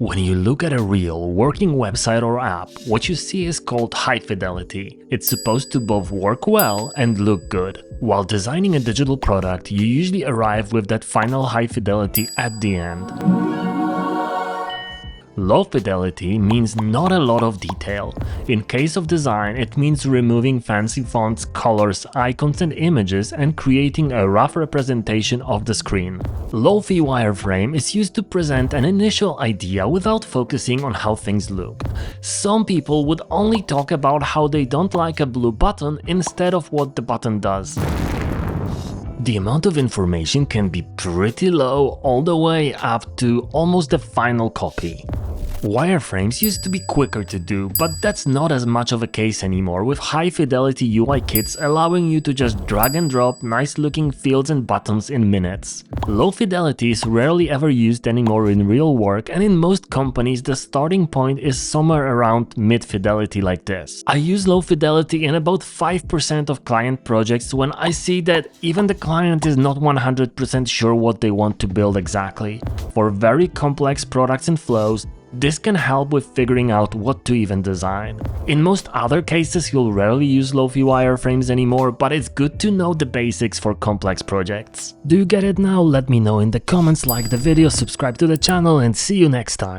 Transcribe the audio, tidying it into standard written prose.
When you look at a real, working website or app, what you see is called high fidelity. It's supposed to both work well and look good. While designing a digital product, you usually arrive with that final high fidelity at the end. Low fidelity means not a lot of detail. In case of design, it means removing fancy fonts, colors, icons and images and creating a rough representation of the screen. Low-fi wireframe is used to present an initial idea without focusing on how things look. Some people would only talk about how they don't like a blue button instead of what the button does. The amount of information can be pretty low, all the way up to almost the final copy. Wireframes used to be quicker to do, but that's not as much of a case anymore, with high-fidelity UI kits allowing you to just drag and drop nice-looking fields and buttons in minutes. Low fidelity is rarely ever used anymore in real work, and in most companies the starting point is somewhere around mid-fidelity like this. I use low fidelity in about 5% of client projects when I see that even the client is not 100% sure what they want to build exactly. For very complex products and flows, this can help with figuring out what to even design. In most other cases, you'll rarely use low-fi wireframes anymore, but it's good to know the basics for complex projects. Do you get it now? Let me know in the comments, like the video, subscribe to the channel, and see you next time.